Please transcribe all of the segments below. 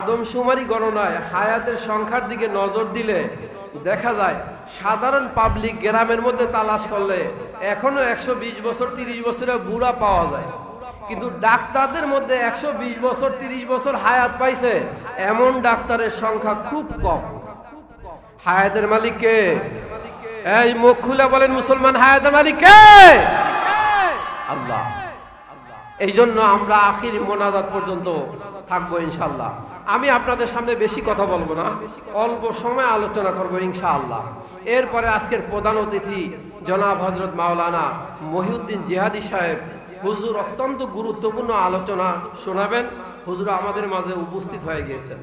আদমশুমারি গণনায় হায়াতের সংখ্যার দিকে নজর দিলে দেখা যায় সাধারণ পাবলিক গ্রামের মধ্যে তালাশ করলে এখনো 120 বছর 30 বছরের বুড়া পাওয়া যায়, কিন্তু ডাক্তারদের মধ্যে 120 বছর 30 বছর হায়াত পাইছে এমন ডাক্তারের সংখ্যা খুব কম। হায়াতের মালিক কে? এই মুখ খুলে বলেন মুসলমান, হায়াতের মালিক কে? আল্লাহ। এই জন্য আমরা আখিরি মোনাজাত পর্যন্ত থাকবো ইনশাআল্লাহ। আমি আপনাদের সামনে বেশি কথা বলবো না, অল্প সময় আলোচনা করবো ইনশাআল্লাহ। এরপরে আজকের প্রধান অতিথি জনাব হযরত মাওলানা মহিউদ্দিন জিহাদি সাহেব হুজুর অত্যন্ত গুরুত্বপূর্ণ আলোচনা শোনাবেন। হুজুর আমাদের মাঝে উপস্থিত হয়ে গিয়েছেন।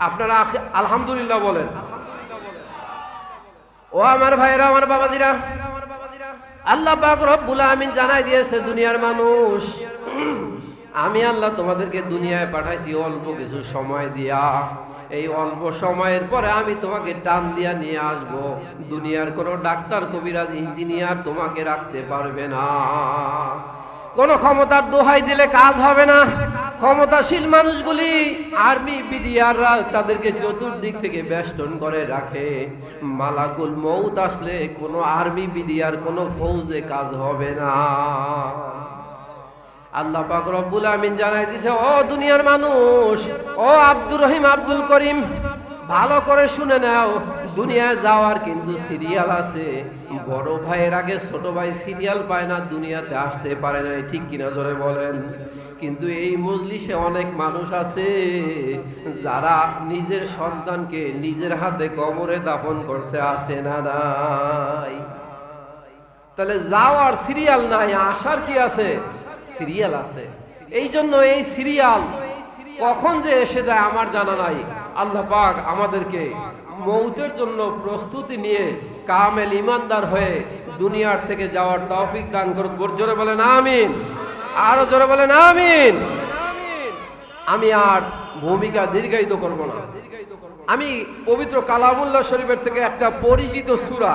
আপনারা আলহামদুলিল্লাহ বলেন। ও আমার ভাইরা, আমার বাবাজিরা, আল্লাহ পাক রব্বুল আমিন জানাই দিয়েছে দুনিয়ার মানুষ, আমি আল্লাহ তোমাদেরকে দুনিয়ায় পাঠাইছি অল্প কিছু সময় দিয়া। এই অল্প সময়ের পরে আমি তোমাকে টান দিয়া নিয়ে আসব। দুনিয়ার কোনো ডাক্তার, কবিরাজ, ইঞ্জিনিয়ার তোমাকে রাখতে পারবে না। কোন ক্ষমতার দোহাই দিলে কাজ হবে না। ক্ষমতাশীল মানুষগুলি আর্মি বিডিআররা তাদেরকে চতুর্দিক থেকে বেষ্টন করে রাখে। মালাকুল মউত আসলে কোনো আর্মি বিডিআর কোনো ফৌজে কাজ হবে না। আল্লাহ পাক রব্বুল আমিন জানাই দিয়েছে, ও দুনিয়ার মানুষ, ও আব্দুর রহিম, আব্দুল করিম, ভালো করে শুনে নাও, দুনিয়ায় যাওয়ার কিন্তু সিরিয়াল আছে। বড় ভাইয়ের আগে ছোট ভাই সিরিয়াল পায় না, দুনিয়াতে আসতে পারে না, ঠিক কিনা জোরে বলেন। কিন্তু এই মজলিসে অনেক মানুষ আছে যারা নিজের সন্তানকে নিজের হাতে কবরে দাফন করছে, আছে না নাই? তাহলে যাওয়ার সিরিয়াল নাই, আসার কি আছে? সিরিয়াল আছে। এই জন্য এই সিরিয়াল কখন যে এসে যায় আমার জানা নাই। আল্লাহ পাক আমাদেরকে মৌতের জন্য প্রস্তুতি নিয়ে কামেল ইমানদার হয়ে দুনিয়ার থেকে যাওয়ার তৌফিক দান করুক। জোরে বলেন আমিন, আরো জোরে বলেন আমিন। আমি আর ভূমিকা দীর্ঘায়িত করব না। আমি পবিত্র কালামুল্লাহ শরীফের থেকে একটা পরিচিত সূরা,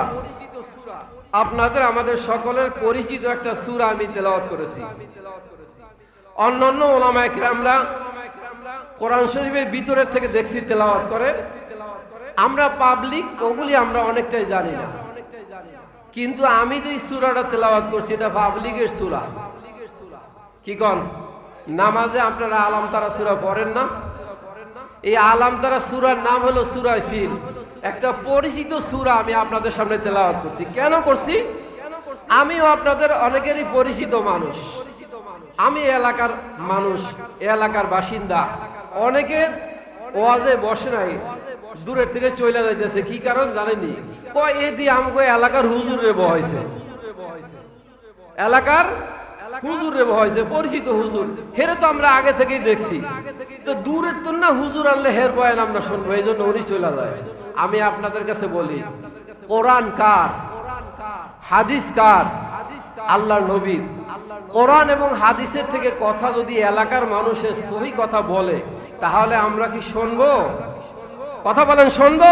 আপনাদের আমাদের সকলের পরিচিত একটা সূরা আমি তেলাওয়াত করেছি। অন্যান্য উলামায়ে কেরামরা কোরআন শরীফের ভিতরের থেকে দেখছি তেলাওয়াত করে, আমরা পাবলিক ওগুলি আমরা অনেকটাই জানি না। কিন্তু আমি যে সূরাটা তেলাওয়াত করছি এটা পাবলিকের সূরা। কি কোন? নামাজে আপনারা আলাম তারা সূরা পড়েন না? এই আলাম তারা সূরার নাম হলো সূরা ফিল। একটা পরিচিত সূরা আমি আপনাদের সামনে তেলাওয়াত করছি। কেন করছি? আমিও আপনাদের অনেকেরই পরিচিত মানুষ, আমি এলাকার মানুষ, এলাকার বাসিন্দা। অনেকে ওয়াজে বসে নাই, দূরের থেকে চলে যাইতেছে। কি কারণ জানেনি? কয় এ দিয়ে আমাকে এলাকার হুজুরে বহাইছে, এলাকার হুজুরে বহাইছে, পরিচিত হুজুর, হেরে তো আমরা আগে থেকেই দেখছি। তো দূরের তো না হুজুর আনলে হের বয়ান আমরা শুনবো, এই জন্য উনি চলে যায়। আমি আপনাদের কাছে বলি, কোরআন কার? হাদিস কার? আল্লাহর নবীর। কোরআন এবং হাদিসের থেকে কথা যদি এলাকার মানুষের সহি কথা বলে তাহলে আমরা কি শুনবো? কথা বলেন, শুনবো?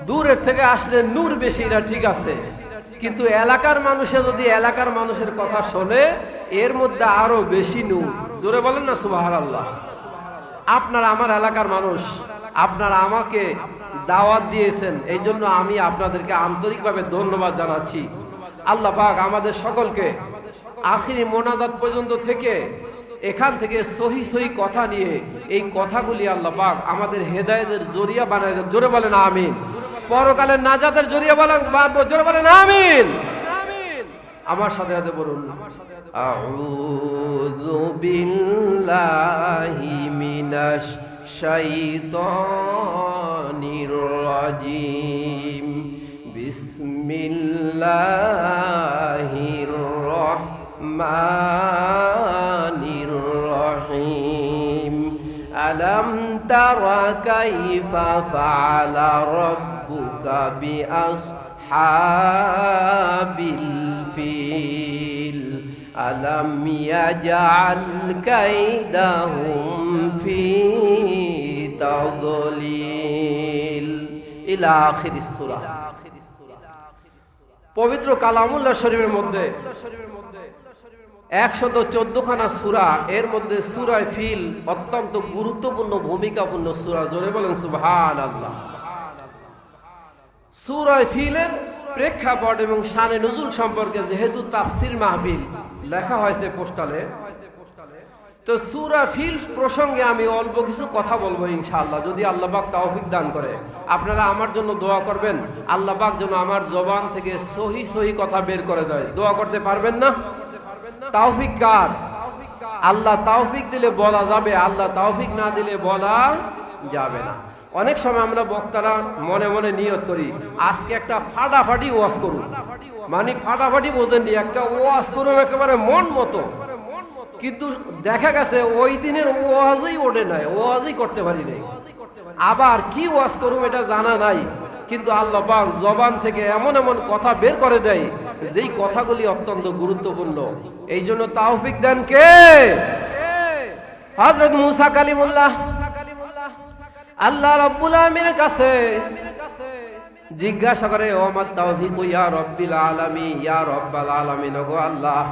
দূরের থেকে আসলে নূর বেশি, এটা ঠিক আছে, কিন্তু এলাকার মানুষে যদি এলাকার মানুষের কথা শোনে এর মধ্যে আরো বেশি নূর। জোরে বলেন না সুবহানাল্লাহ। আপনারা আমার এলাকার মানুষ, আপনারা আমাকে দাওয়াত দিয়েছেন, এই জন্য আমি আপনাদেরকে আন্তরিকভাবে ধন্যবাদ জানাচ্ছি। আল্লাহ পাক আমাদের সকলকে আখিরি মোনাজাত পর্যন্ত থেকে এখান থেকে সহি সহি কথা নিয়ে এই কথাগুলি আল্লাহ পাক আমাদের হেদায়েতের জরিয়া বানায় দেন। জোরে বলেন আমিন। পরকালের নাজাতের জরিয়া বলেন, জোরে বলেন আমিন। আমার সাথে সাথে বলুন, আউযু বিল্লাহি মিনাশ শাইতানির রাজিম, বিসমিল্লাহির রহমানির রহিম। আলাম তারা কাইফা ফাআলা রাব্বুকা বিআসহাবিল ফিল, আলাম ইয়াজআল কাইদাহুম ফি তাদলিল, ইলা আখিরিস সূরা। পবিত্র কালামুল্লাহ শরীফের মধ্যে 114খানা সূরা, এর মধ্যে সূরা ফিল অত্যন্ত গুরুত্বপূর্ণ ভূমিকাপূর্ণ সূরা। জোরে বলেন সুবহানাল্লাহ। সূরা ফিলের প্রেক্ষাপট এবং শানে নুজুল সম্পর্কে যেহেতু তাফসির মাহফিল লেখা হয়েছে পোস্টালে, তো সূরা ফিল প্রসঙ্গে আমি অল্প কিছু কথা বলবো ইনশাআল্লাহ, যদি আল্লাহ পাক তৌফিক দান করে। আপনারা আমার জন্য দোয়া করবেন, আল্লাহ পাক যেন আমার জবান থেকে সহি কথা বের করে দেয়। দোয়া করতে পারবেন না? তৌফিক কার? আল্লাহ তৌফিক দিলে বলা যাবে, আল্লাহ তৌফিক না দিলে বলা যাবে না। অনেক সময় আমরা বক্তারা মনে মনে নিয়ত করি আজকে একটা ফাটাফাটি ওয়াজ করুন, মানে ফাটাফাটি বোঝেননি, একটা ওয়াজ করুন একেবারে মন মতো। কিন্তু দেখা গেছে ওই দিনের ওয়াজই ওঠে নাই, ওয়াজই করতে পারি নাই। আবার কি ওয়াজ করুম এটা জানা নাই, কিন্তু আল্লাহ পাক জবান থেকে এমন এমন কথা বের করে দেয় যেই কথাগুলি অত্যন্ত গুরুত্বপূর্ণ। এই জন্য তৌফিক দেন কে? হযরত মুসা কালিমুল্লাহ আল্লাহ রাব্বুল আলামিনের কাছে জিজ্ঞাসা করে, ও আমার তাওফিক ইয়া রাব্বিল আলামিন, ইয়া রাব্বাল আলামিন, ওগো আল্লাহ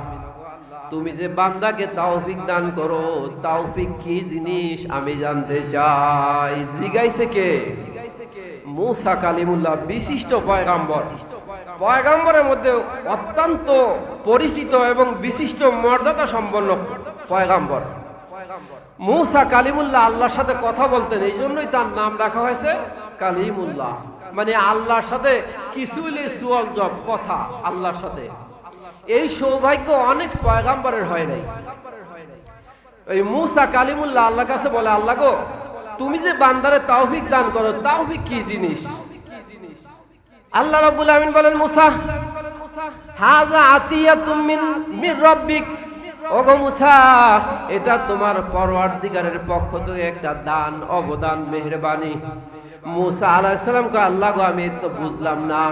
তুমি যে বান্দাকে তৌফিক দান করো, তৌফিক কি জিনিস আমি জানতে চাই। জিগাইছে কে? মুসা কালিমুল্লাহ, বিশিষ্ট পয়গাম্বর। পয়গাম্বরের মধ্যে অত্যন্ত পরিচিত এবং বিশিষ্ট মর্যাদা সম্পন্ন পয়গাম্বর মুসা কালিমুল্লাহ আল্লাহর সাথে কথা বলতেন, এই জন্যই তার নাম রাখা হয়েছে কালিমুল্লাহ, মানে আল্লাহর সাথে কিছু সুয়াল জব কথা আল্লাহর সাথে। এই সৌভাগ্য অনেক পয়গাম্বরের হয় নাই। এই মুসা কালিমুল্লাহ আল্লাহর কাছে বলে, আল্লাহ গো তুমি যে বান্দারে তৌফিক দান করো, তৌফিক কি জিনিস? আল্লাহ রাব্বুল আলামিন বলেন, মুসা হাযা আতিয়াতুম মির রাব্বিক, ওগো মুসা এটা তোমার পরওয়ারদিগারের পক্ষ থেকে একটা দান, অবদান, মেহেরবানি। মুসা আলাইহিস সালাম কয়, আল্লাহ গো আমি তো বুঝলাম না।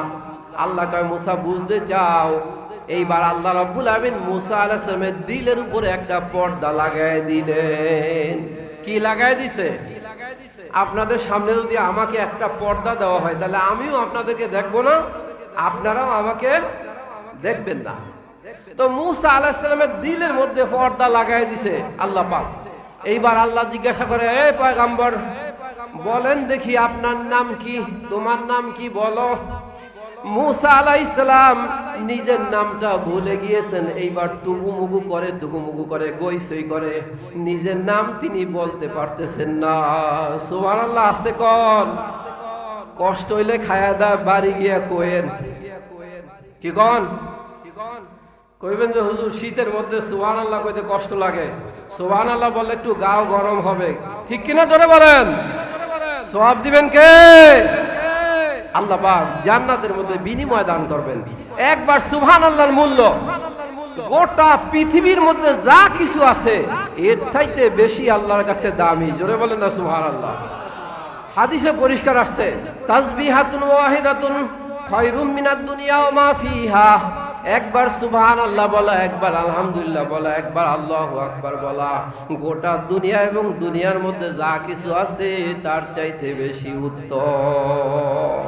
আল্লাহ কয়, মুসা বুঝতে চাও? এইবার আল্লাহ রাব্বুল আলামিন মুসা আলাইহিস সালামের দিলের উপরে একটা পর্দা লাগায় দিলেন। কি লাগায় দিছে? আপনাদের সামনে যদি আমাকে একটা পর্দা দেওয়া হয়, তাহলে আমিও আপনাদেরকে দেখবো না, আপনারাও আমাকে দেখবেন না। তো মুসা আলাইহিস সালামের দিলের মধ্যে পর্দা লাগায় দিছে আল্লাহ পাক। এইবার আল্লাহ জিজ্ঞাসা করে, এই পয়গম্বর বলেন দেখি আপনার নাম কি, তোমার নাম কি বলো। মুসা আলাইহিস সালাম নিজের নামটা ভুলে গিয়েছেন। এইবার তুগুমুগু করে গইসই করে, নিজের নাম তিনি বলতে পারতেছেন না। সুবহানাল্লাহ, আস্তে কন, কষ্ট হইলে খায়া দা বাড়ি গিয়া কোয়েন। কি কন? কইবেন যে হুজুর শীতের মধ্যে সুবহানাল্লাহ কইতে কষ্ট লাগে, সুবহানাল্লাহ বললে একটু গাও গরম হবে, ঠিক কিনা? জোরে বলেন। সওয়াব দিবেন কে? আল্লাহ পাক জান্নাতের মধ্যে বিনিময় দান করবেন। একবার সুবহানাল্লাহর মূল্য গোটা পৃথিবীর মধ্যে যা কিছু আছে এর চাইতে বেশি আল্লাহর কাছে দামি। জোরে বলেন না সুবহানাল্লাহ। হাদিসে পরিষ্কার আসছে, তাসবিহাতুন ওয়াহিদাতুন খায়রুম মিনাদ দুনিয়া ওয়া মা ফিহা। একবার সুবহানাল্লাহ বলা, একবার আলহামদুলিল্লাহ বলা, একবার আল্লাহু আকবার বলা গোটা দুনিয়া এবং দুনিয়ার মধ্যে যা কিছু আছে তার চাইতে বেশি উত্তম।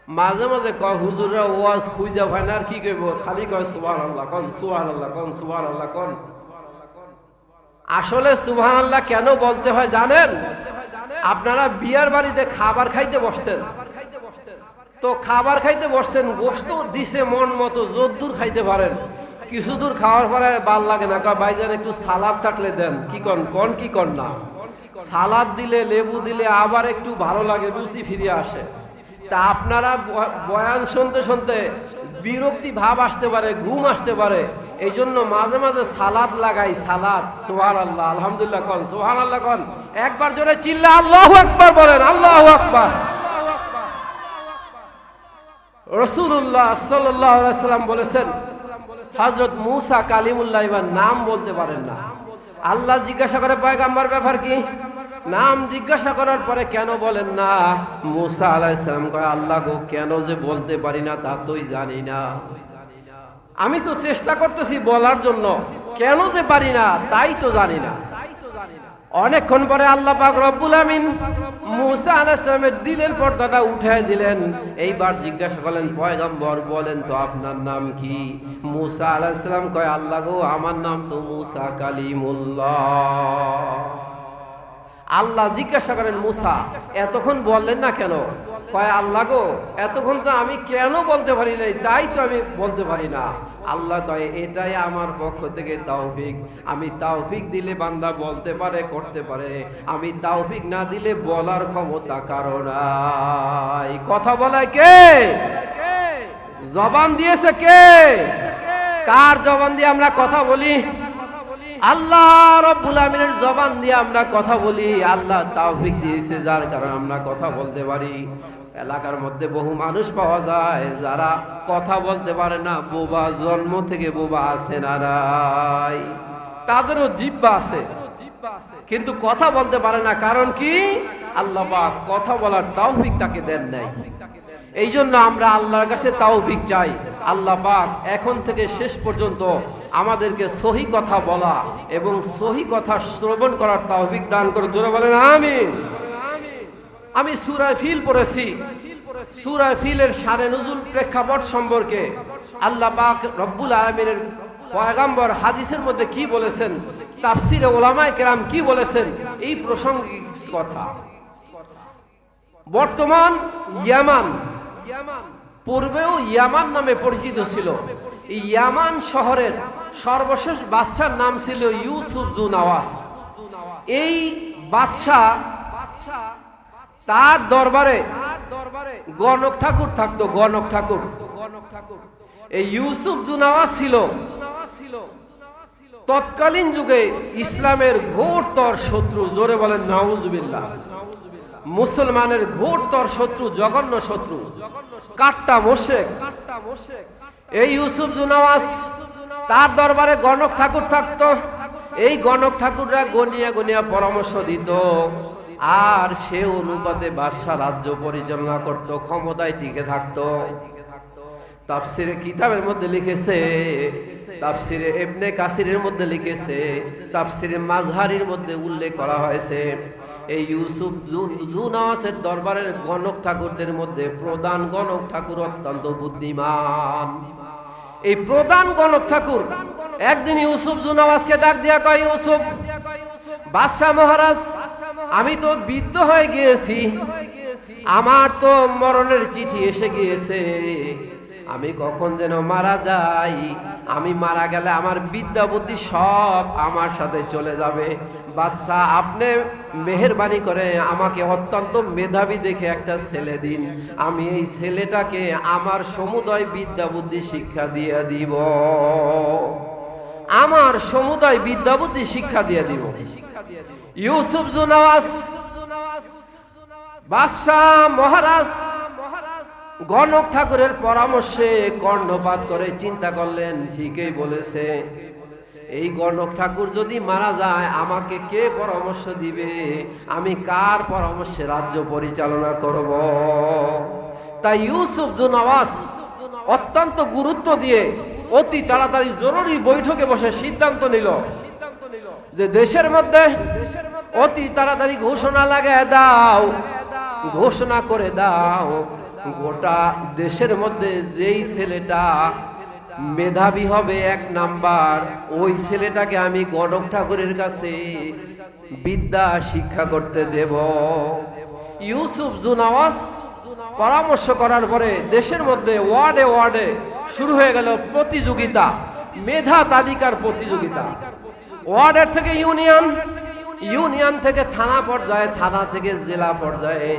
মাঝে মাঝে কয় হুজুররা ওয়াজ খুঁজা হয় না, আর কি কইব, খালি কয় সুবহানাল্লাহ কোন, সুবহানাল্লাহ কোন, সুবহানাল্লাহ কোন। আসলে সুবহানাল্লাহ কেন বলতে হয় জানেন? আপনারা বিয়ার বাড়িতে খাবার খাইতে বসছেন, তো খাবার খাইতে বসছেন, গোশত দিছে মন মতো, যদ্দূর খাইতে পারেন। কিছু দূর খাওয়ার পরে ভাল লাগে না, কয় ভাইজান একটু সালাদ থাকলে দেন। কি কন কি কন না? সালাদ দিলে, লেবু দিলে আবার একটু ভালো লাগে, রুচি ফিরে আসে। তা আপনারা বয়ান শুনতে শুনতে বিরক্তি ভাব আসতে পারে, ঘুম আসতে পারে, এই জন্য মাঝে মাঝে সালাদ লাগাই। সালাদ, সুবহানাল্লাহ, আলহামদুলিল্লাহ কোন, সুবহানাল্লাহ কোন। একবার জোরে চিল্লা আল্লাহু আকবার বলেন, আল্লাহু আকবার। রাসূলুল্লাহ সাল্লাল্লাহু আলাইহি ওয়াসাল্লাম বলেছেন, হযরত মুসা কালিমুল্লাহ এবার নাম বলতে পারেন না। আল্লাহ জিজ্ঞাসা করে, পয়গম্বর ব্যাপার কি? নাম জিজ্ঞাসা করার পরে কেন বলেন না? মুসা আলাইহিস সালাম কয়, আল্লাহ গো কেন যে বলতে পারি না তা তোই জানি না। আমি তো চেষ্টা করতেছি বলার জন্য, কেন যে পারি না তাই তো জানি না। অনেকক্ষণ পরে আল্লাহ পাক রব্বুল আমিন মুসা আলাইহিস সালামের দিলের পর্দাটা উঠায় দিলেন। এইবার জিজ্ঞাসা করলেন, পয়গম্বর বলেন তো আপনার নাম কি? মুসা আলাইহিস সালাম কয়, আল্লাহ গো, আমার নাম তো মুসা কালিমুল্লাহ। আল্লাহ জিজ্ঞাসা করেন, মুসা এতক্ষণ বললেন না কেন? কয়, আল্লাহ গো, এতক্ষণ তো আমি কেন বলতে পারি নাই, তাই তো আমি বলতে পারি না। আল্লাহ কয়, এটাই আমার পক্ষ থেকে তৌফিক। আমি তৌফিক দিলে বান্দা বলতে পারে, করতে পারে। আমি তৌফিক না দিলে বলার ক্ষমতা কারো নাই। কথা বলায় কে? জবান দিয়েছে কে? কার জবান দিয়ে আমরা কথা বলি? আল্লাহ রাব্বুল আমিনের জবান দিয়ে আমরা কথা বলি। আল্লাহ তৌফিক দিয়েছে, যার কারণে আমরা কথা বলতে পারি। এলাকার মধ্যে বহু মানুষ পাওয়া যায় যারা কথা বলতে পারে না, বোবা, জন্ম থেকে বোবা আছে না নাই? তাদেরও জিহ্বা আছে কিন্তু কথা বলতে পারে না। কারণ কি? আল্লাহ পাক কথা বলার তৌফিক তাকে দেন নাই। এই জন্য আমরা আল্লাহর কাছে তৌফিক চাই। আল্লাহ পাক এখন থেকে শেষ পর্যন্ত আমাদেরকে সহি কথা বলা এবং সহি কথা শ্রবণ করার তৌফিক দান করে। জোরে বলেন আমিন। আমি সূরা ফিল পড়েছি। সূরা ফিলের শানে নুজুল প্রেক্ষাপট সম্পর্কে আল্লাহ পাক রব্বুল আলামিনের পয়গম্বর হাদিসের মধ্যে কি বলেছেন, তাফসিরে উলামায়ে কেরাম কি বলেছেন, এই প্রসঙ্গিক কথা। বর্তমান ইয়ামান, পূর্বেও ইয়ামান নামে পরিচিত ছিল। এই ইয়ামান শহরের সর্বশেষ বাদশার নাম ছিল ইউসুফ জু নওয়াজ। এই বাদশা, তার দরবারে গণক ঠাকুর থাকতো। গণক ঠাকুর, এই ইউসুফ জু নওয়াজ ছিল তৎকালীন যুগে ইসলামের ঘোরতর শত্রু। জোরে বলেন নাউজুবিল্লাহ। মুসলমানের ঘোরতর শত্রু, জঘন্য শত্রু, কাট্টা মোশেক। এই ইউসুফ জু নওয়াজ, তার দরবারে গণক ঠাকুর থাকতো। এই গণক ঠাকুররা গনিয়া গনিয়া পরামর্শ দিত, আর সে অনুপাতে বাদশা রাজ্য পরিচালনা করত, ক্ষমতায় টিকে থাকতো। তাফসিরে কিতাবের মধ্যে লিখেছে, তাফসিরে ইবনে কাসিরের মধ্যে লিখেছে, তাফসিরে মাজহারির মধ্যে উল্লেখ করা হয়েছে, এই ইউসুফ জু নওয়াজের দরবারের গণক ঠাকুরদের মধ্যে প্রধান গণক ঠাকুর অত্যন্ত বুদ্ধিমান। এই প্রধান গণক ঠাকুর একদিন ইউসুফ জু নওয়াজকে ডাক দিয়া কয়, ইউসুফ, বাদশা মহারাজ, আমি তো বৃদ্ধ হয়ে গিয়েছি, আমার তো মরণের চিঠি এসে গিয়েছে, আমি কখন যেন মারা যাই। আমি মারা গেলে আমার বিদ্যা বুদ্ধি সব আমার সাথে চলে যাবে। বাদশা, আপনি মেহেরবানি করে আমাকে অত্যন্ত মেধাবী দেখে একটা ছেলে দিন, আমি এই ছেলেটাকে আমার সমুদয় বিদ্যা বুদ্ধি শিক্ষা দিয়ে দিব। আমার সমুদয় বিদ্যা বুদ্ধি শিক্ষা দিয়ে দিব। ইউসুফ জু নওয়াজ, বাদশাহ মহারাজ গণক ঠাকুরের পরামর্শে কর্ণপাত করে চিন্তা করলেন, ঠিকই বলেছে, এই গণক ঠাকুর যদি মারা যায় আমাকে কে পরামর্শ দিবে? আমি কার পরামর্শে রাজ্য পরিচালনা করব? তাই ইউসুফ জু নওয়াজ অত্যন্ত গুরুত্ব দিয়ে অতি তাড়াতাড়ি জরুরি বৈঠকে বসে সিদ্ধান্ত নিল যে দেশের মধ্যে অতি তাড়াতাড়ি ঘোষণা লাগায় দাও, ঘোষণা করে দাও, গোটা দেশের মধ্যে যেই ছেলেটা মেধাবী হবে এক নাম্বার, ওই ছেলেটাকে আমি গণক ঠাকুরের কাছে বিদ্যা শিক্ষা করতে দেব। ইউসুফ জু নওয়াজ পরামর্শ করার পরে দেশের মধ্যে ওয়ার্ডে ওয়ার্ডে শুরু হয়ে গেল প্রতিযোগিতা, মেধা তালিকার প্রতিযোগিতা। ওয়ার্ডের থেকে ইউনিয়ন, ইউনিয়ন থেকে থানা পর্যায়ে, থানা থেকে জেলা পর্যায়ে,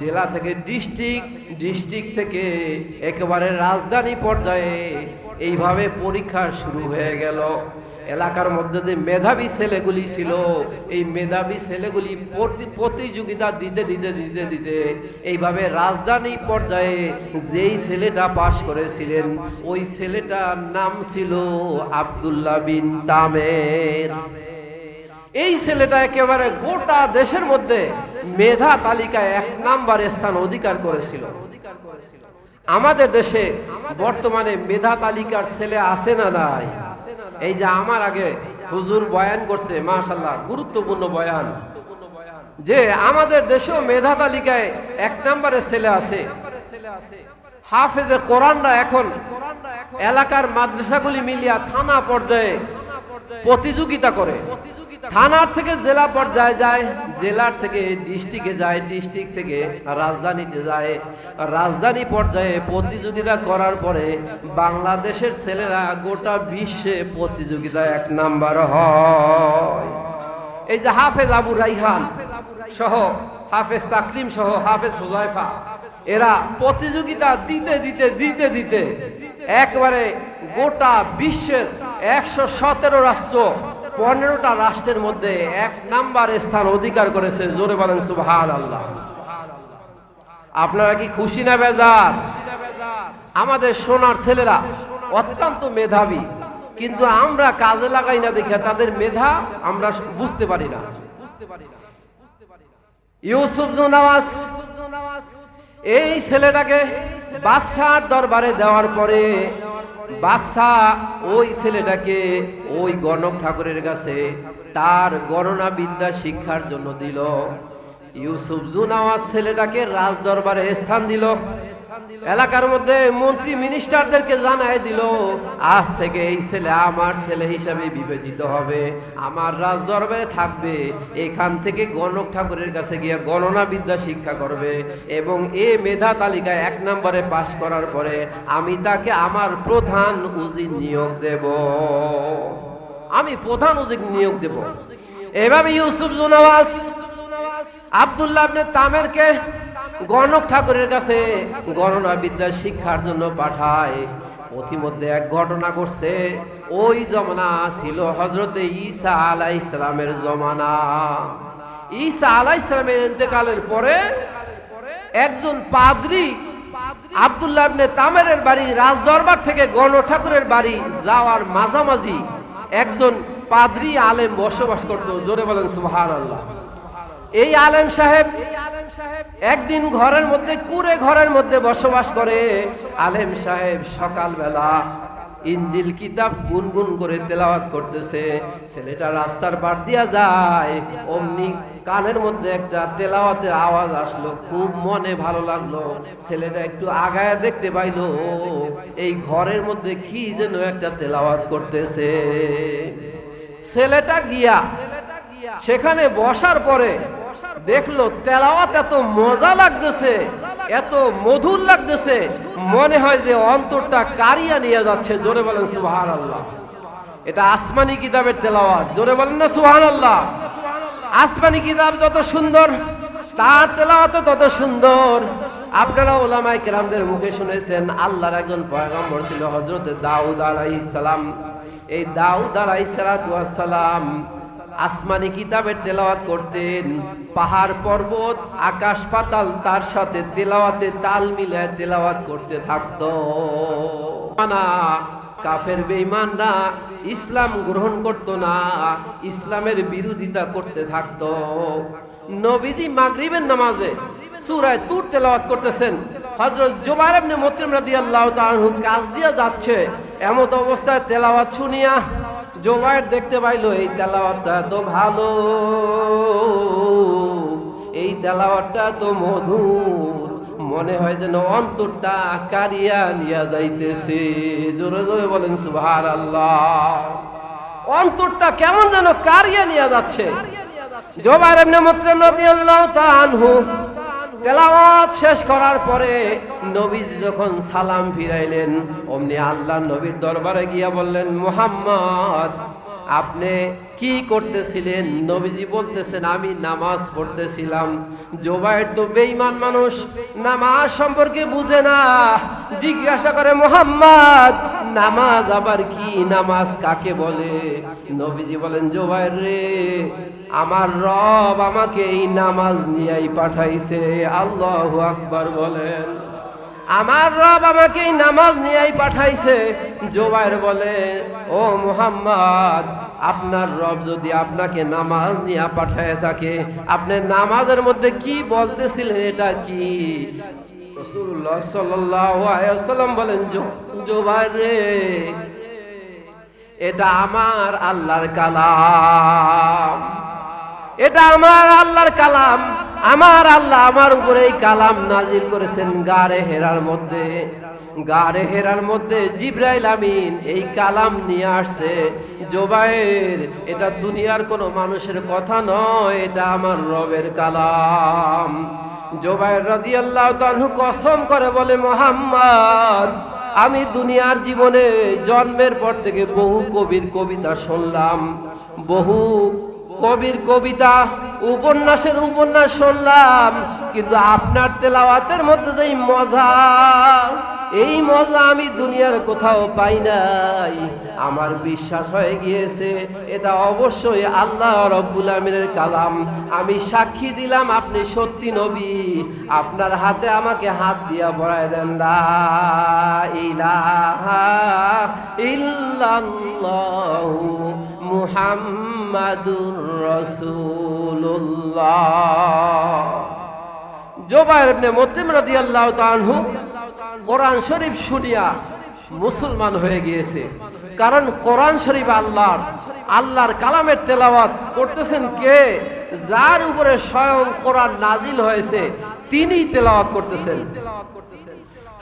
জেলা থেকে ডিস্ট্রিক্ট, ডিস্ট্রিক্ট থেকে একেবারে রাজধানী পর্যায়ে, এইভাবে পরীক্ষা শুরু হয়ে গেল। এলাকার মধ্যে যে মেধাবী ছেলেগুলি ছিল, এই মেধাবী ছেলেগুলি প্রতিযোগিতা দিতে দিতে দিতে দিতে এইভাবে রাজধানী পর্যায়ে যেই ছেলেটা পাশ করেছিলেন, ওই ছেলেটার নাম ছিল আব্দুল্লাহ বিন তামের। এই ছেলেটা একেবারে গোটা দেশের মধ্যে মেধা তালিকায় এক নাম্বার স্থান অধিকার করেছিল। আমাদের দেশে বর্তমানে মেধা তালিকার ছেলে আছে না নাই? এই যে আমার আগে হুজুর বয়ান করছে মাশাআল্লাহ, গুরুত্বপূর্ণ বয়ান, যে আমাদের দেশেও মেধা তালিকায় 1 নম্বরে ছেলে আছে। হাফেজে কোরআনরা এখন এলাকার মাদ্রাসাগুলি মিলিয়া থানা পর্যায়ে প্রতিযোগিতা করে। থানার থেকে জেলা পর্যায়ে যায়, জেলার থেকে ডিস্ট্রিক্টে যায়, ডিস্ট্রিক্ট থেকে রাজধানীতে যায়, রাজধানী পর্যায়ে প্রতিযোগিতা করার পরে বাংলাদেশের ছেলেরা গোটা বিশ্বে প্রতিযোগিতায় 1 নাম্বার হয়। এই যে হাফেজ আবু রাইহান সহ, হাফেজ তাকরিম সহ, হাফেজ হুজাইফা, এরা প্রতিযোগিতা দিতে দিতে দিতে দিতে একবারে গোটা বিশ্বের 117 রাষ্ট্র, 15টা রাষ্ট্রের মধ্যে 1 নাম্বার স্থান অধিকার করেছে। জোরে বলেন সুবহানাল্লাহ। আপনারা কি খুশি না বেজার? আমাদের সোনার ছেলেরা অত্যন্ত মেধাবী, কিন্তু আমরা কাজে লাগাই না দেখে তাদের মেধা আমরা বুঝতে পারি না। ইউসুফ জুনাওয়াজ এই ছেলেটাকে বাদশার দরবারে দেওয়ার পরে বাদশাহ ওই ছেলেটাকে ওই গণক ঠাকুরের কাছে তার গণনা বিদ্যা শিক্ষার জন্য দিল। ইউসুফ জুনাওয়াজ ছেলেটাকে রাজ দরবারে স্থান দিল, এলাকার মধ্যে মন্ত্রী মিনিস্টারদেরকে জানায় দিল, আজ থেকে এই ছেলে আমার ছেলে হিসাবে বিবেচিত হবে, আমার রাজ দরবারে থাকবে, এখান থেকে গণক ঠাকুরের কাছে গিয়ে গণনা বিদ্যা শিক্ষা করবে, এবং এ মেধা তালিকায় 1 নম্বরে পাশ করার পরে আমি তাকে আমার প্রধান উজির নিয়োগ দেব, আমি প্রধান উজির নিয়োগ দেব। এভাবে ইউসুফ জুনাওয়াজ আব্দুল্লাহ ইবনে তামেরকে গণক ঠাকুরের কাছে গণনা বিদ্যা শিক্ষার জন্য পাঠায়। পথিমধ্যে এক ঘটনা ঘটছে, ওই জমানা ছিল হযরতে ঈসা আলাইহিস সালামের জমানা। ঈসা আলাইহিস সালামের ইন্তেকালের পরে একজন পাদ্রী আব্দুল্লাহ ইবনে তামেরের বাড়ি রাজদরবার থেকে গণক ঠাকুরের বাড়ি যাওয়ার মাঝামাঝি একজন পাদ্রী আলেম বসবাস করত। জোরে বলেন সুবহানাল্লাহ। এই আলেম সাহেব একদিন ঘরের মধ্যে কুঁড়ে ঘরের মধ্যে বসবাস করে। আলেম সাহেব সকালবেলা ইনজিল কিতাব গুনগুন করে তেলাওয়াত করতেছে। ছেলেটা রাস্তার পার দিয়া যায়, অমনি কানের মধ্যে একটা তেলাওয়াতের আওয়াজ আসলো, খুব মনে ভালো লাগলো। ছেলেটা একটু আগায় দেখতে পাইলো এই ঘরের মধ্যে কি যেন একটা তেলাওয়াত করতেছে। ছেলেটা গিয়া সেখানে বসার পরে দেখলো তেলাওয়াত এত মজা লাগতেছে, এত মধুর লাগতেছে, মনে হয় যে অন্তরটা কারিয়া নিয়ে যাচ্ছে। জোরে বলেন সুবহানাল্লাহ। এটা আসমানি কিতাবের তেলাওয়াত। জোরে বলেন না সুবহানাল্লাহ। আসমানি কিতাব যত সুন্দর, তার তেলাওয়াত তত সুন্দর। আপনারা উলামায়ে কেরামদের মুখে শুনেছেন, আল্লাহর একজন পয়গম্বর ছিল হযরত দাউদ আলাইহিস সালাম। এই দাউদ আলাইহিস সালাম আসমানি কিতাবের তেলাওয়াত করতেন। পাহাড় পর্বত আকাশ পাতাল তার সাথে তেলাওয়াতে তাল মিলায় তেলাওয়াত করতে থাকতো। কাফের বেঈমানরা ইসলাম গ্রহণ করত না, ইসলামের বিরোধিতা করতে থাকতো। নবীজি মাগরিবের নামাজে সূরা তুর তেলাওয়াত করতেছেন। হযরত জুবাইর ইবনে মুতঈম রাদিয়াল্লাহু তাআলা আনহু কাজ দিয়া যাচ্ছে, এমন অবস্থায় তেলাওয়াত শুনিয়া জুবাইর দেখতে পাইলো এই তেলাওয়াতটা তো ভালো, এই তেলাওয়াতটা তো মধুর, মনে হয় যেন অন্তরটা কারিয়া নিয়া যাইতেছে। জোরে জোরে বলেন সুবহানাল্লাহ। অন্তরটা কেমন যেন কারিয়া নিয়া যাচ্ছে। জুবাইর ইবনে মুতঈম রাদিয়াল্লাহু তাআলা আনহু তেলাওয়াত শেষ করার পরে নবীজি যখন সালাম ফিরাইলেন, অমনি আল্লাহর নবীর দরবারে গিয়া বললেন, মুহাম্মদ আপনি কি করতেছিলেন? নবীজি বলতেছেন, আমি নামাজ পড়তেছিলাম। জুবাইর তো বেঈমান মানুষ, নামাজ সম্পর্কে বুঝে না, জিজ্ঞাসা করে, মুহাম্মদ নামাজ আবার কি? নামাজ কাকে বলে? নবীজি বলেন, জুবাইর রে, আমার রব আমাকে এই নামাজ নিয়েই পাঠাইছে। আল্লাহু আকবার বলেন। আমার রব আমাকে এই নামাজ নিয়েই পাঠাইছে। জুবাইর বলে, ও মুহাম্মদ, আপনার রব যদি আপনাকে নামাজ নিয়ে পাঠায় থাকে, আপনি নামাজের মধ্যে কি বলতেছিলেন, এটা কি? রাসূলুল্লাহ সাল্লাল্লাহু আলাইহি ওয়াসাল্লাম বলেন, জুবাইর রে, এটা আমার আল্লাহর কালাম, এটা আমার আল্লাহর কালাম। আমার আল্লাহ আমার উপরে এই কালাম নাজিল করেছেন গারে হেরার মধ্যে। গারে হেরার মধ্যে জিবরাইল আমিন এই কালাম নিয়ে আসছে। জোবায়ের, এটা দুনিয়ার কোনো মানুষের কথা নয়, এটা আমার রবের কালাম। জোবায়ের রাদিয়াল্লাহু তাআলা কসম করে বলে, মুহাম্মদ, আমি দুনিয়ার জীবনে জন্মের পর থেকে বহু কবির কবিতা শুনলাম, বহু কবির কবিতা, উপন্যাসের উপন্যাস শুনলাম, কিন্তু আপনার তেলাওয়াতের মধ্যে এই মজা আমি দুনিয়ার কোথাও পাই নাই। আমার বিশ্বাস হয়ে গিয়েছে এটা অবশ্যই আল্লাহ রব্বুল আমিনের কালাম। আমি সাক্ষী দিলাম আপনি সত্যি নবী। আপনার হাতে আমাকে হাত দিয়া পড়ায় দেন, লা ইলাহা ইল্লাল্লাহু মুহাম্মাদুর রাসূলুল্লাহ। জুবায়ের ইবনে মুতইম রাদিয়াল্লাহু তাআলা আনহু কোরআন শরীফ শুনিয়া মুসলমান হয়ে গিয়েছে। কারণ কোরআন শরীফ আল্লাহর কালামের তেলাওয়াত করতেছেন কে? যার উপরে স্বয়ং কোরআন নাজিল হয়েছে তিনিই তেলাওয়াত করতেছেন।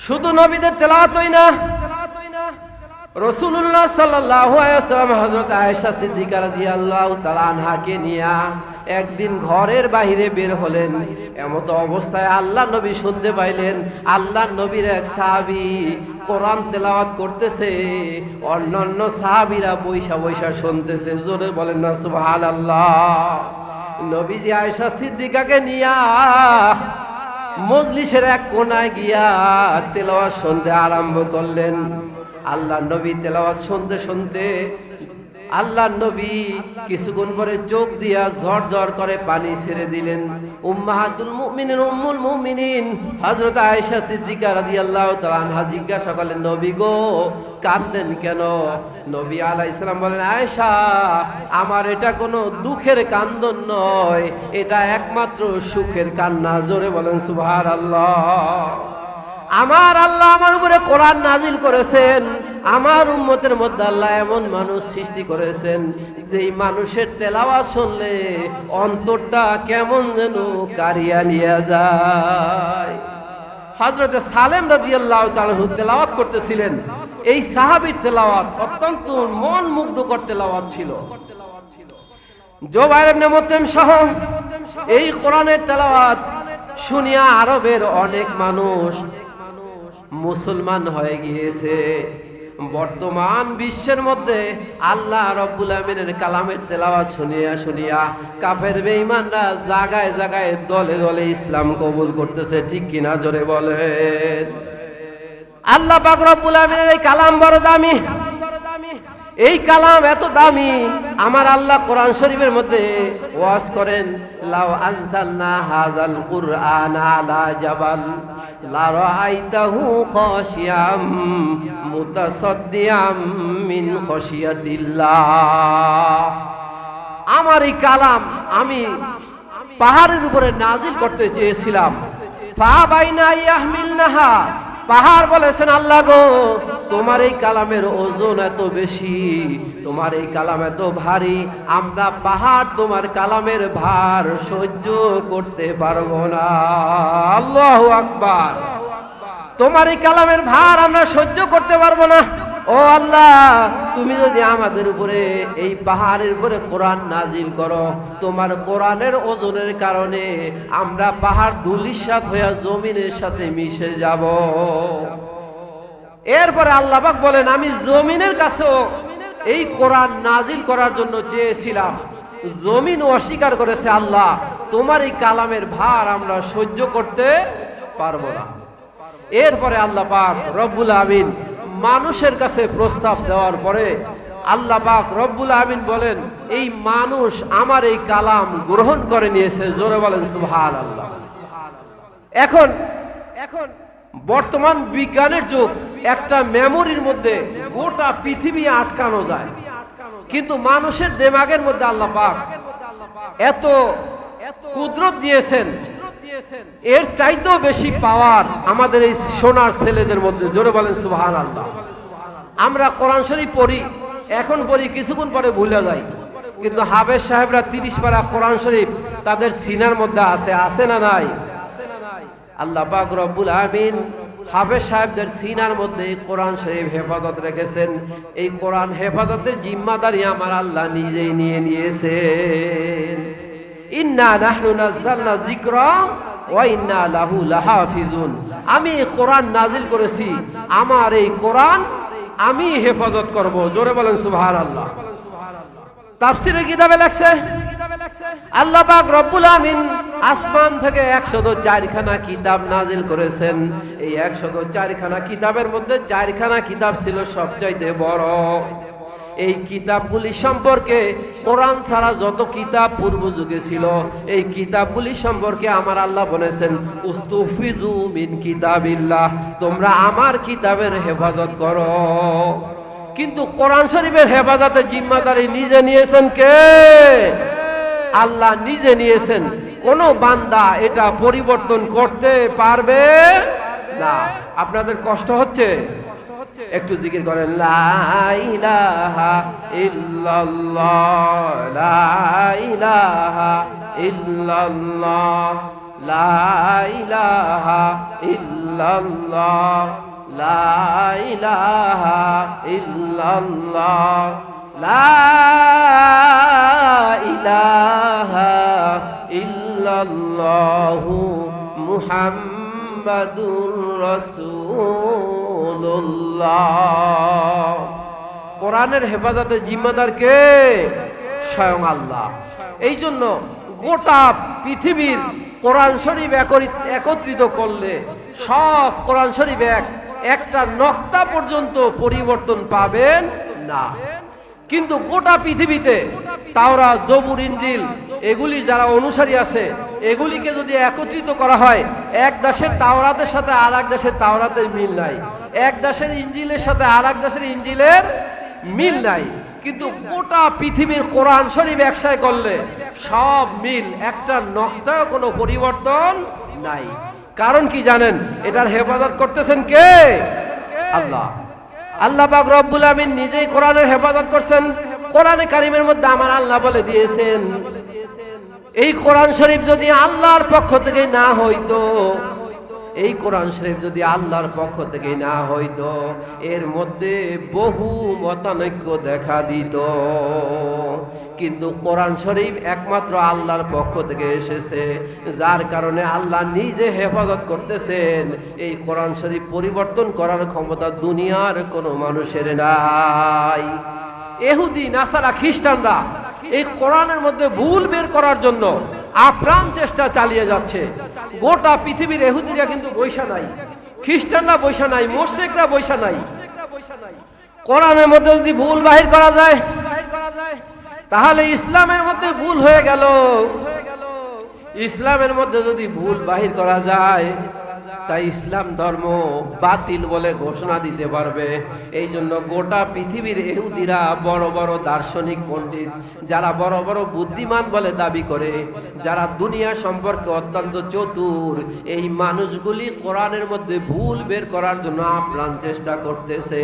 শুধু নবীদের তেলাওয়াতই না, রাসূলুল্লাহ সাল্লাল্লাহু আলাইহি ওয়াসাল্লাম হযরত আয়েশা সিদ্দিকা রাদিয়াল্লাহু তাআলা আনহাকে নিয়ে একদিন ঘরের বাইরে বের হলেন। এমত অবস্থায় আল্লাহ নবী শুনতে পাইলেন আল্লাহর নবীর এক সাহাবী কোরআন তেলাওয়াত করতেছে, অন্যান্য সাহাবীরা বৈশা বৈশা শুনতেছে। জোরে বলেন না সুবহানাল্লাহ। নবীজি আয়েশা সিদ্দিকাকে নিয়ে মজলিসের এক কোনায় গিয়া তেলাওয়াত শুনতে আরম্ভ করলেন। আল্লাহ নবী তেলাওয়াত শুনতে শুনতে আল্লাহ নবী কিছুক্ষণ পরে চোখ দিয়া ঝরঝর করে পানি ছেড়ে দিলেন। উম্মাহাতুল মুমিনিন উম্মুল মুমিনিন হযরত আয়েশা সিদ্দিকা রাদিয়াল্লাহু তাআলা আনহা জিজ্ঞাসা করলেন, নবী গো, কাঁদেন কেন? নবী আলাইহিস সালাম বলেন, আয়েশা, আমার এটা কোনো দুঃখের কান্দন নয়, এটা একমাত্র সুখের কান্না। জোরে বলেন সুবহানাল্লাহ। আমার আল্লাহ আমার উপরে কোরআন নাজিল করেছেন। আমার উম্মতের মধ্যে আল্লাহ এমন মানুষ সৃষ্টি করেছেন যেই মানুষের তেলাওয়াত শুনলে অন্তরটা কেমন যেন কারিয়া নিয়ে যায়। হযরত সালেম রাদিয়াল্লাহু তাআলা তেলাওয়াত করতেছিলেন। এই সাহাবীর তেলাওয়াত অত্যন্ত মন মুগ্ধকর তেলাওয়াত ছিল। জুবায়ের ইবনে মুতইম সহ এই কোরআনের তেলাওয়াত শুনিয়া আরবের অনেক মানুষ মুসলমান হয়ে গিয়েছে। বর্তমান বিশ্বের মধ্যে আল্লাহ রব্বুল আমিনের কালামের তেলাওয়াত শুনিয়া শুনিয়া কাফের বেঈমানরা জায়গায় জায়গায় দলে দলে ইসলাম কবুল করতেছে। ঠিক কিনা? জোরে বলেন। আল্লাহ পাক রব্বুল আমিনের এই কালাম বড় দামি। এই কালাম এত দামি, আমার আল্লাহ কোরআন শরীফের মধ্যে ওয়াজ করেন, লাউ আনজালনা হাযাল কুরআনা আলা জাবাল লা রাআইতাহু খাশিয়াম মুতাসাদ্দিয়াম মিন খাশিয়াতিল্লাহ। আমার এই কালাম আমি পাহাড়ের উপরে নাজিল করতে চেয়েছিলাম। ফা বাইনা ইয়াহমিলনাহা, পাহাড় বলেছেন, আল্লাহ গো, তোমার এই কালামের ওজন এত বেশি, তোমার এই কালাম এত ভারী, আমরা পাহাড় তোমার কালামের ভার সহ্য করতে পারবো না। আল্লাহু আকবার। তোমার এই কালামের ভার আমরা সহ্য করতে পারবো না। ও আল্লাহ, তুমি যদি আমাদের উপরে এই পাহাড়ের উপরে কোরআন নাজিল করো, তোমার কোরআনের ওজনের কারণে আমরা পাহাড় ধূলিসাৎ হইয়া জমিনের সাথে মিশে যাব। এরপরে আল্লাহ পাক বলেন, আমি জমিনের কাছেও এই কোরআন নাজিল করার জন্য চেয়েছিলাম, জমিন অস্বীকার করেছে, আল্লাহ তোমার এই কালামের ভার আমরা সহ্য করতে পারবো না। এরপরে আল্লাহ পাক রব্বুল আমিন মানুষের কাছে প্রস্তাব দেওয়ার পরে আল্লাহ পাক রব্বুল আমিন বলেন, এই মানুষ আমার এই কালাম গ্রহণ করে নিয়েছে। জোরে বলেন সুবহানাল্লাহ। এখন বর্তমান বিজ্ঞানের যুগ, একটা মেমোরির মধ্যে গোটা পৃথিবী আটকানো যায়, কিন্তু মানুষের দিমাগের মধ্যে আল্লাহ পাক এত কুদরত দিয়েছেন, এর চাইতেও বেশি পাওয়ার আমাদের এই সোনার ছেলেদের মধ্যে। জোরে বলেন সুবহানাল্লাহ। আমরা কোরআন শরীফ পড়ি, এখন পড়ি কিছুক্ষণ পরে ভুলে যাই, কিন্তু হাফেজ সাহেবরা 30 পারা কোরআন শরীফ তাদের সিনার মধ্যে আছে না নাই? আল্লাহ পাক রব্বুল আমিন হাফেজ সাহেবদের সিনার মধ্যে কোরআন শরীফ হেফাজত রেখেছেন। এই কোরআন হেফাজতের জিম্মাদারি আমার আল্লাহ নিজেই নিয়ে নিয়েছেন। ইন্না নাহনু নাযালনা যিকরা ওয়া ইন্না লাহু লাহাফিজুন। আমি এই কোরআন নাজিল করেছি, আমার এই কোরআন আমি হেফাজত করব। জোরে বলেন সুবহানাল্লাহ। তাফসীরের কিতাবে লেখছে আল্লাহ পাক রব্বুল আমিন আসমান থেকে 104 খানা কিতাব নাজিল করেছেন। এই 104 খানা কিতাবের মধ্যে 4 খানা কিতাব ছিল সবচাইতে বড়। এই কিতাবগুলি সম্পর্কে কোরআন ছাড়া যত কিতাব পূর্ব যুগে ছিল এই কিতাবগুলি সম্পর্কে আমার আল্লাহ বলেছেন উস্তুফিজু মিন কিতাবিল্লাহ, তোমরা আমার কিতাবের হেফাজত করো। কিন্তু কোরআন শরীফের হেফাজতের জিম্মাদারি নিজে নিয়েছেন কে? আল্লাহ নিজে নিয়েছেন। কোন বান্দা এটা পরিবর্তন করতে পারবে না। আপনাদের কষ্ট হচ্ছে? একটু জিকির করেন লা ইলাহা ইল্লাল্লাহ, লা ইলাহা ইল্লাল্লাহ, লা ইলাহা ইল্লাল্লাহ, লা ইলাহা ইল্লাল্লাহ, লা ইলাহা ইল্লাল্লাহু মুহাম্মাদুর রাসূলুল্লাহ। কোরআনের হেফাজতের জিম্মাদার কে? স্বয়ং আল্লাহ। এই জন্য গোটা পৃথিবীর কোরআন শরীফ একত্রিত করলে সব কোরআন শরীফ একটা নক্তা পর্যন্ত পরিবর্তন পাবেন না। কিন্তু গোটা পৃথিবীতে তাওরাত, জবুর, ইনজিল এগুলি যারা অনুসারী আছে এগুলিকে যদি একত্রিত করা হয়, এক দেশের তাওরাতের সাথে আর এক দেশের তাওরাতের মিল নাই, এক দেশের ইনজিলের সাথে আর এক দেশের ইনজিলের মিল নাই। কিন্তু গোটা পৃথিবীর কোরআন শরীফ একসাথে করলে সব মিল, একটা নক্তায় কোনো পরিবর্তন নাই। কারণ কি জানেন? এটার হেফাজত করতেছেন কে? আল্লাহ। আল্লাহ পাক রব্বুল আমিন নিজেই কোরআনের হেফাজত করছেন। কোরআনে কারিমের মধ্যে আমার আল্লাহ বলে দিয়েছেন এই কোরআন শরীফ যদি আল্লাহর পক্ষ থেকে না হইতো, এই কোরআন শরীফ যদি আল্লাহর পক্ষ থেকে না হইতো এর মধ্যে বহু মতানৈক্য দেখা দিত। কিন্তু কোরআন শরীফ একমাত্র আল্লাহর পক্ষ থেকে এসেছে, যার কারণে আল্লাহ নিজে হেফাজত করতেছেন। এই কোরআন শরীফ পরিবর্তন করার ক্ষমতা দুনিয়ার কোনো মানুষের নাই। ইহুদি, নাসারা, খ্রিস্টানরা এই কোরআনের মধ্যে ভুল বের করার জন্য আপ্রাণ চেষ্টা চালিয়ে যাচ্ছে। গোটা পৃথিবীর ইহুদিরা কিন্তু বৈশা নাই, খ্রিস্টানরা বৈশা নাই, মুশরিকরা বৈশা নাই। কোরআনের মধ্যে যদি ভুল বাহির করা যায় তাহলে ইসলামের মধ্যে ভুল হয়ে গেল। ইসলামের মধ্যে যদি ভুল বাহির করা যায় তাই ইসলাম ধর্ম বাতিল বলে ঘোষণা দিতে পারবে। এই জন্য গোটা পৃথিবীর ইহুদিরা বড় বড় দার্শনিক পণ্ডিত, যারা বড় বড় বুদ্ধিমান বলে দাবি করে, যারা দুনিয়া সম্পর্কে অত্যন্ত চতুর, এই মানুষগুলি কোরআনের মধ্যে ভুল বের করার জন্য আপ্রাণ চেষ্টা করতেছে।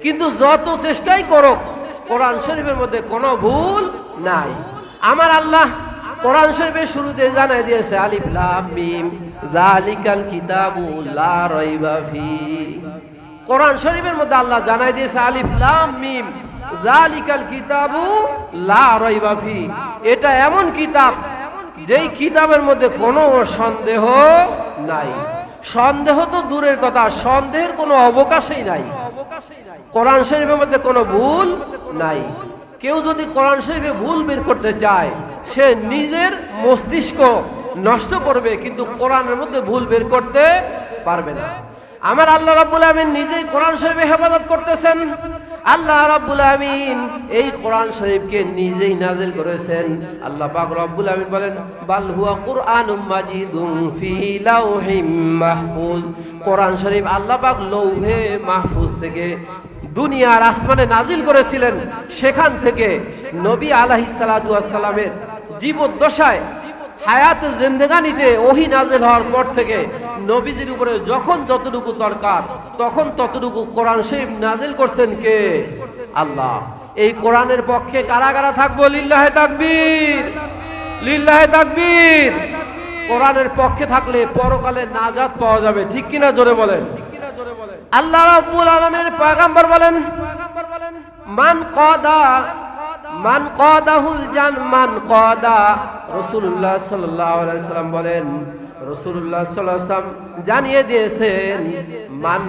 কিন্তু যত চেষ্টাই করুক কোরআন শরীফের মধ্যে কোনো ভুল নাই। আমার আল্লাহ কোরআন শরীফের শুরুতে জানাই দিয়েছে আলিফ লাম মিম যালিকাল কিতাবু লা রাইবা ফি। কোরআন শরীফের মধ্যে আল্লাহ জানাই দিয়েছে আলিফ লাম মিম যালিকাল কিতাবু লা রাইবা ফি। এটা এমন কিতাব যেই কিতাবের মধ্যে কোনো সন্দেহ নাই। সন্দেহ তো দূরের কথা, সন্দেহের কোনো অবকাশই নাই। কোরআন শরীফের মধ্যে কোনো ভুল নাই। কেউ যদি কোরআন শরীফে ভুল বের করতে চায় সে নিজের মস্তিষ্ক নষ্ট করবে, কিন্তু কোরআনের মধ্যে ভুল বের করতে পারবে না। আমার আল্লাহ রাব্বুল আমিন নিজেই কোরআন শরীফে হেফাজত করতেছেন। আল্লাহ রাব্বুল আমিন এই কোরআন শরীফকে নিজেই নাজিল করেছেন। আল্লাহ পাক রাব্বুল আমিন বলেন বাল হুয়া কুরআনুম মাজিদুন ফি লাউহিম মাহফুজ। কোরআন শরীফ আল্লাহ পাক লৌহে মাহফুজ থেকে দুনিয়ার আসমানে নাজিল করেছিলেন। সেখান থেকে নবী আলাইহিস সালাতু ওয়াস সালামের জীবদ্দশায় হায়াতে জিন্দেগানিতে ওহী নাযিল হওয়ার পর থেকে নবীজির উপরে যখন যতটুকু দরকার তখন ততটুকু কোরআন শরীফ নাযিল করছেন কে? আল্লাহ। এই কোরআনের পক্ষে কারা কারা থাকবো? লিল্লাহে তাকবীর, লিল্লাহে তাকবীর। কোরআনের পক্ষে থাকলে পরকালে নাজাত পাওয়া যাবে, ঠিক কিনা জোরে বলেন। আল্লাহ রাব্বুল আলামিনের পয়গম্বর বলেন, মান কাদাহুল জান মান কাদা। রাসূলুল্লাহ সাল্লাল্লাহু আলাইহি সাল্লাম বলেন, রাসূলুল্লাহ সাল্লাল্লাহু আলাইহি সাল্লাম জানিয়ে দিয়েছেন, মান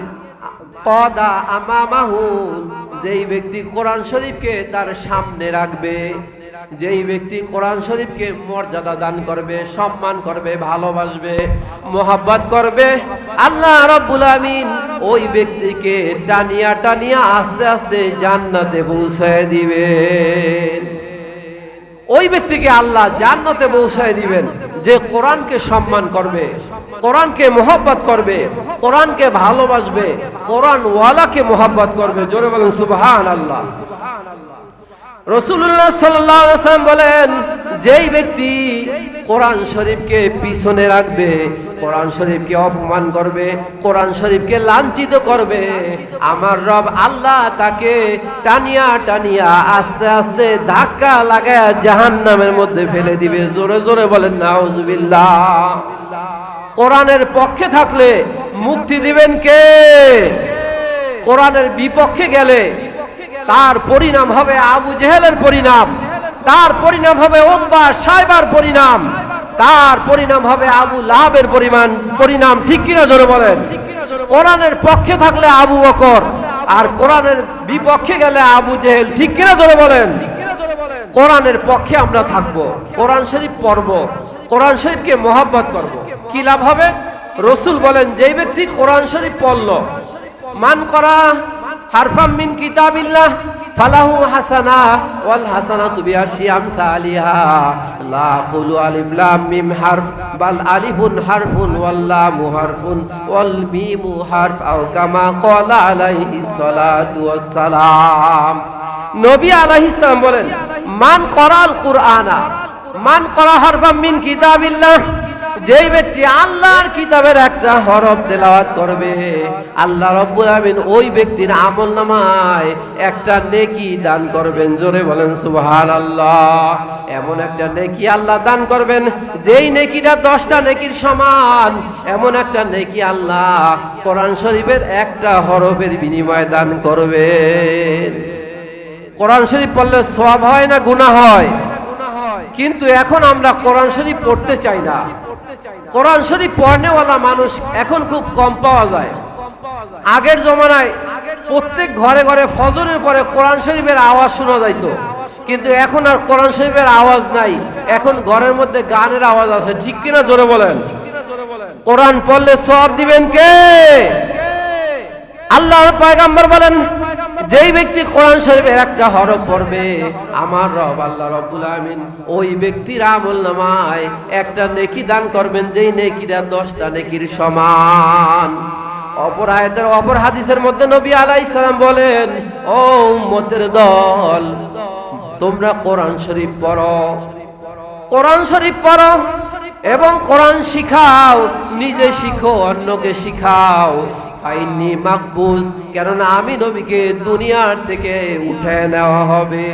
কাদা আমামাহু, যেই ব্যক্তি কোরআন শরীফকে তার সামনে রাখবে, যেই ব্যক্তি কোরআন শরীফকে মর্যাদা দান করবে, সম্মান করবে, ভালোবাসবে, মোহাব্বত করবে, আল্লাহ রাব্বুল আমিন ওই ব্যক্তিকে টানিয়া টানিয়া আস্তে আস্তে জান্নাতে পৌঁছায় দিবেন। ওই ব্যক্তিকে আল্লাহ জান্নাতে পৌঁছায় দিবেন যে কোরআনকে সম্মান করবে, কোরআনকে মোহাব্বত করবে, কোরআনকে ভালোবাসবে, কোরআন ওয়ালাকে মোহাব্বত করবে। জোরে বলেন সুবহানাল্লাহ। রাসূলুল্লাহ সাল্লাল্লাহু আলাইহি ওয়াসাল্লাম বলেন, যেই ব্যক্তি কোরআন শরীফকে পিছনে রাখবে, কোরআন শরীফকে অপমান করবে, কোরআন শরীফকে লাঞ্ছিত করবে, আমার রব আল্লাহ তাকে টানিয়া টানিয়া আস্তে আস্তে ধাক্কা লাগায়া জাহান্নামের মধ্যে ফেলে দিবে। জোরে জোরে বলেন নাউজুবিল্লাহ। কোরআনের পক্ষে থাকলে মুক্তি দিবেন কে? কোরআনের বিপক্ষে গেলে তার পরিণাম হবে আবু জেহেলের পরিণাম, তার পরিণাম হবে উতবা সাইবার পরিণাম, তার পরিণাম হবে আবু লাহাবের পরিণাম, ঠিক কিনা জোরে বলেন। কোরআনের পক্ষে থাকলে আবু বকর, আর কোরআনের বিপক্ষে গেলে আবু জেহেল, ঠিক কিনা জোরে বলেন। কোরআনের পক্ষে আমরা থাকবো, কোরআন শরীফ পড়ব, কোরআন শরীফকে মোহাব্বত করব। কি লাভ হবে? রাসূল বলেন, যেই ব্যক্তি কোরআন শরীফ পড়ল, মান করা হারফাম মিন কিতাবিল্লাহ ফালাহু হাসানা ওয়াল হাসানাতু বিআশরি আমসালিহা, লা কুলু আলিফ লাম মিম হারফ বাল আলিফুন হারফুন ওয়াল লামু হারফুন ওয়াল মিমু হারফ, আও কামা ক্বালা আলাইহিস সালাতু ওয়াস সালাম। নবী আলাইহিস সালাম বলেন, মান করাল কুরআনা, মান করা হারফাম মিন কিতাবিল্লাহ, যেই ব্যক্তি আল্লাহর কিতাবের একটা হরফ তেলাওয়াত করবে, আল্লাহ রাব্বুল আমিন ওই ব্যক্তির আমলনামায় একটা নেকি দান করবেন। জোরে বলেন সুবহানাল্লাহ। এমন একটা নেকি আল্লাহ দান করবেন যেই নেকিটা 10টা নেকির সমান। এমন একটা নেকি আল্লাহ কোরআন শরীফের একটা হরফের বিনিময়ে দান করবেন। কোরআন শরীফ পড়লে সওয়াব হয় না গুনাহ হয়? কিন্তু এখন আমরা কোরআন শরীফ পড়তে চাই না। কোরআন শরীফ পড়নেওয়ালা মানুষ এখন খুব কম পাওয়া যায়। আগের জমানায় প্রত্যেক ঘরে ঘরে ফজরের পরে কোরআন শরীফের আওয়াজ শোনা যাইত, কিন্তু এখন আর কোরআন শরীফের আওয়াজ নাই, এখন ঘরের মধ্যে গানের আওয়াজ আছে, ঠিক কিনা জোরে বলেন। কোরআন পড়লে সওয়াব দিবেন কে? আল্লাহর পয়গম্বর বলেন, যেই ব্যক্তি কোরআন শরীফের একটা হরফ পড়বে, আমার রব আল্লাহ রাব্বুল আমিন ওই ব্যক্তির আমলনামায় একটা নেকি দান করবেন, যেই নেকিটা 10টা নেকির সমান। অপর হাদিসের মধ্যে নবী আলাইহিস সালাম বলেন, ও উম্মতের দল, তোমরা কোরআন শরীফ পড়ো, কোরআন শরীফ পড়ো এবং কোরআন শিখাও, নিজে শিখো, অন্যকে শিখাও। ফাইন্নি মাকবুজ, কেননা আমি নবীকে দুনিয়ার থেকে উঠে নেওয়া হবে।